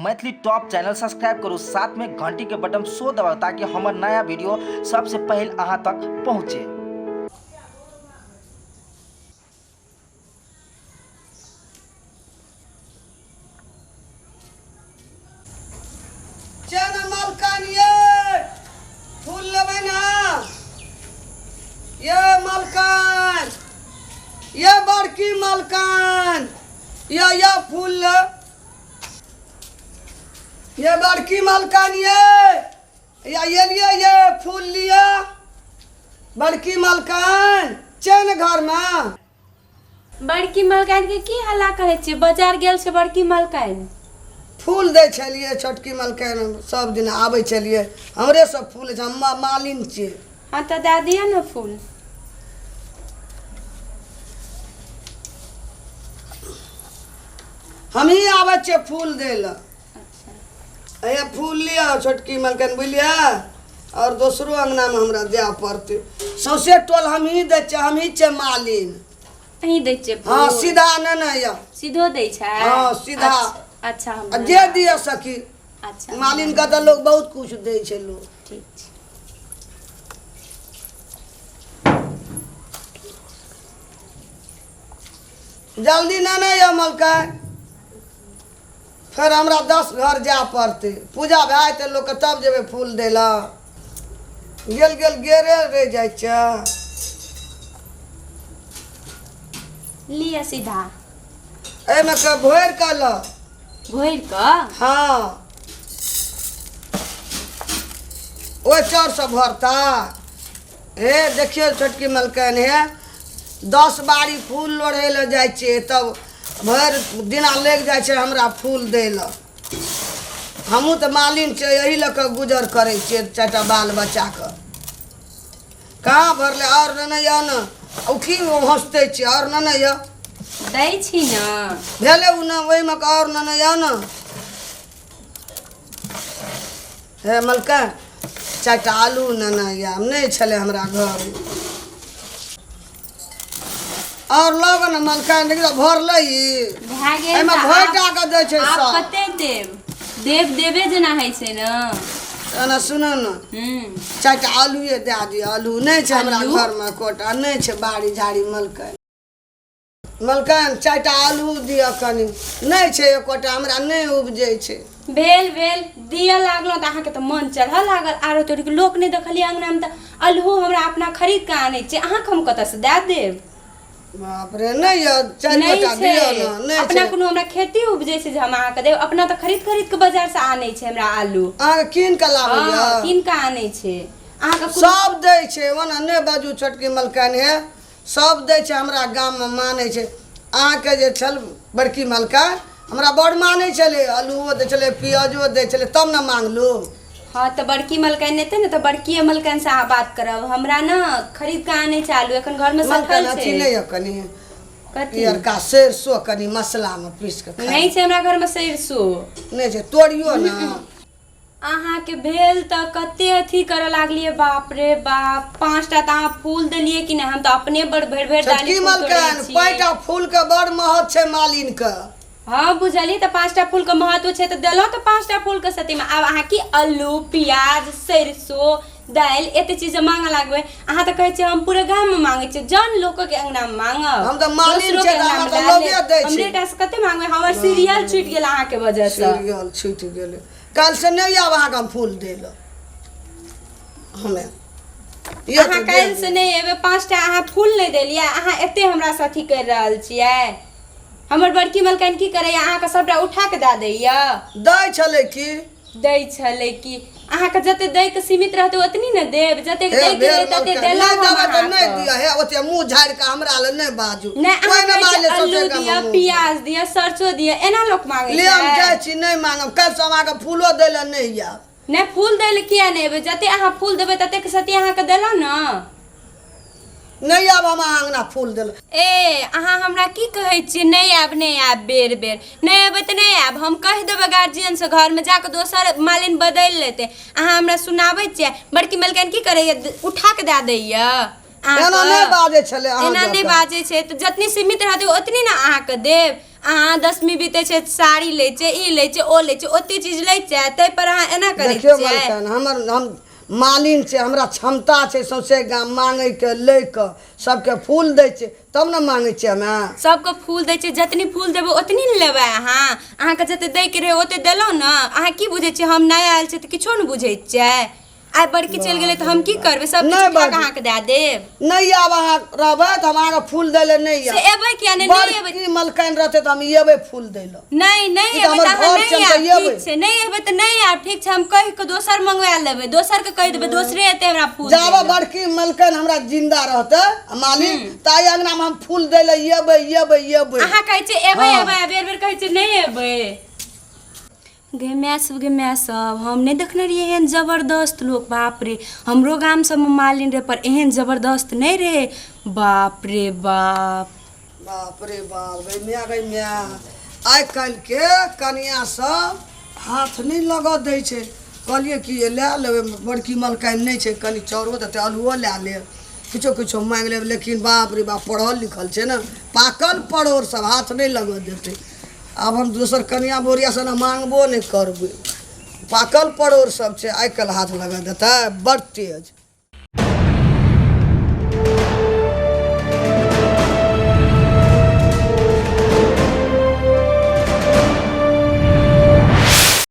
Maithili top channel subscribe करू, साथ में घंटी के बटन सो दबाओ ताकि हमार नया वीडियो सबसे पहले अहाँ तक पहुँचे। फूल लेबै ना, ये मलकान, ये बड़की मलकान, ये फूल, ये बड़की मलकान, ये लिए ये फूल लिया बड़की मलकान चैन घर में। बड़की मलकान के की हल्ला करे छे? बाजार गेल छे बड़की मलकान फूल दे छलिए, छोटकी मलकान सब दिन आवे छलिए, हमरे सब फूल हम मालिन छे। हाँ तो दे दिया ना फूल। हम ही आवे छे फूल दे ला। अच्छा ये फूल लिया छोटकी मलकान बुझलिया, और दूसरो अंगना में हमरा दे पड़ते। सौसे टोल हम ही दे छे, हम ही छे मालिन। अही दै छे फूल? हाँ सीधा न या सीधो दै छे? हाँ सीधा। अच्छा आ जे दिए सकी। अच्छा मालिन का तो लोग बहुत कुछ दे छे लोग। ठीक छे। जल्दी न या मलकान, फिर हमरा 10 घर जा पड़ते। पूजा भाई तो लोग के तब जेबे फूल दे ला। गेल गेल गेरे रह जाय छे। लिया सीधा एमे के भोर का ला। भोर का? हाँ ओ 400 भरता। हे देखियो छोटकी मलकान है 10 बारी फूल लोढ़े ले जाय छे, तब भर दिना लग जाय छे हमरा फूल दे ला। हमू तो मालिन छे, यही लके गुजर करे छे, 4टा बाल बच्चा के। कहाँ भरले और न या न उठी हंसते छे और न या दै छी ना भेले उ न ओइ में और न या न। हे मलकान 4टा आलू न या नहीं छले हमरा घर। और लोग न मलकान देखियो भर लई भा गेल। एमे भोटा के दे छे आप सब। कते देब? देवे जना है छे ना। ना सुनो न 4टा आलू ये दे दियो। आलू नहीं छे हमरा आलू? घर में, कोटा नहीं छे, बाड़ी झाड़ी मलकान। मलकान 4टा आलू दिया कनी, नहीं छे कोटा हमरा नहीं उपजे छे। भेल दिया लागलो त अहाँ के त मन चढ़ल लागल। आरो तोरी के लोक नहीं देखलिए अंगना में त अलहू हमरा अपना खरीद के आने छे, अहाँ हम कत से दे देब? बाप रे नहीं या 4 नहीं कोटा छे दियो न। नहीं अपना छे कोनो हमरा खेती उपजे छे जे हम अहाँ के देब। अपना त खरीद के बाजार से आने छे हमरा आलू। अहाँ किन के लाबैया? हां किन के आने छे अहाँ के? सब दे छे ओना नहीं बाजू छोटकी मलकान है, सब दे छे हमरा गांव में माने छे। अहाँ के जे छल बड़की मलकान हमरा बड़ माने छले, आलूओ दे छले, प्याजो दे छले, तब न मांगलो। हाँ तो बड़की मलकान नेते न तो बड़की मलकान से आ बात करब। हमरा ना खरीद के आने चालू एखन घर में मलकान सकल अथी छे। नहीं है कनी कथी? यार का सरसों कनी मसाला में पीस के खाई। नहीं छे हमरा घर में सरसो। नहीं छे तोड़ियो ना। अहाँ के भेल त कते अथी करे लागलिए, बाप रे बाप। 5टा त अहाँ फूल देलिए कि नहीं? हम तो अपने बड़ भर डाली छोटकी फूल मलकान तोड़े छी। 5टा फूल के बड़ महत्व छे मालिन के। हाँ बुझली त 5टा फूल के महत्व छे त देलो त 5टा फूल के सती में। अब अहाँ की आलू प्याज सरसो दाल एते चीज मांगा लागबे? अहाँ त कहे छे हम पूरे गांव में मांगे छे, जन लोग के अंगना में मांगब। हम त मालिन दूसरों छे, के अंगना हम में त डाल लोगे लेब। दे छे। हमरे टा से कते मांगबे? हमर सीरियल छूट गेल अहाँ के वजह से। सीरियल छूट गेले। कल से नहीं आब अहाँ के हम फूल देलो हमें। अहाँ काल्हि से नहीं एबे। 5टा अहाँ फूल नहीं देलिए, अहाँ एते हमरा से अथी कर रहल छियै। हमर बड़की मलकान की करैया? अहाँ के सबटा उठा के दे दैया? दै छले की दै छले की? अहाँ के जते दै के सीमित रहते ओतनी न देब, जते दै के भेल तते मलकान देला नहीं देबे त हम नहीं अहाँ दिया है। ओते मुंह झाड़ के हमरा ले नहीं बाजू। नहीं कोई अहाँ न कहै बाले छै आलू सोचे दिया का प्याज दिया सरसों दिया, एना लोक मांगे ले हम छै। जाय छी नहीं मांगब। कल से अहाँ के फूलो दे ले नहीं या। नहीं फूल दै ले किया नहीं एबे? जते अहाँ फूल देबे तते के सती अहाँ के देला न। नहीं आब हम अहाँ अंगना फूल देल। ए अहाँ हमरा की कहै छी? नहीं आब बेर नहीं एबै त नहीं आब। हम कह देबै गार्जियन से घर में जाके दोसर मालिन बदल लेते। अहाँ हमरा सुनाबै छियै बड़की मलकान की करैया? उठा के दे दैया। एना नहीं बाजे छले अहाँ। एना नहीं बाजे छे त जतनी सीमित रहते ओतनी ना अहाँ के देब। अहाँ 10वीं बीते छै साड़ी लै छै ई लै छै ओ लै छै ओते चीज लै छै तै पर अहाँ एना करै देखियौ छियै। मलकन हम मालिन छै, हमरा क्षमता छै सौंसे गाम मांगैके लैके सबके फूल दै छै तब ने मांगै छियै हमे। सबके फूल दै छै, जतनी फूल देबै ओतनी ने लेबै अहाँ। अहाँके जते दैके रहै ओते देलहुँ ने। अहाँ की बुझै छियै हम नया आयल छी तऽ किछो ने बुझै छियै। आइ बड़की चलि गेलै तऽ हम की करबै, सब नहि किछु बाजू। अहाँके दए देब। नहीं आब अहाँ रहबै तऽ हम अहाँके फूल दै ले नहीं से एबै किया नहि एबै? बड़की मलकन रहतै तऽ हम एबै फूल दै ले। नहीं ई एबै हमर तऽ अहाँ घर नहीं छै, हम आयब, तऽ एबै। ठीक छै नहीं एबै तऽ नहीं आयब, ठीक छै हम कहि कऽ दोसर मंगवा लेबै, दोसर के कहि देबै दोसरे एतै हमरा फूल दै जाबे ले। बड़की मलकन हमरा जिंदा रहतै मालिक ताई अंगना में हम फूल दै ले एबै एबै एबै। अहाँ कहै छियै एबै हाँ। एबै बेर बेर कहै छियै नहीं एबै। गे माय सब हम नहीं देखने रहिए एहन जबरदस्त लोग, बाप रे। हमरो गाम सब में मालिन रहे पर एहन जबरदस्त नहीं रहे, बाप रे बाप। बाप रे बाप गै माय आइ काल्हि के कनिया सब हाथ नहीं लगऽ दै छै। कहलिए कि ये लए लेबै, बड़की मलकाइन नहीं छै, कनि चाउरो देतै आलूओ लए लेब, किछो मांगि लेब। लेकिन बाप रे बाप पढ़ल लिखल छै ने, पाकल पड़ोर सब हाथ नहीं लगऽ देतै। आब हम दोसर कनिया बोरिया से ना मांगबो नहीं करबै, पाकल पड़ोर सब छै आइ काल्हि हाथ लगऽ देतै, बड़ तेज।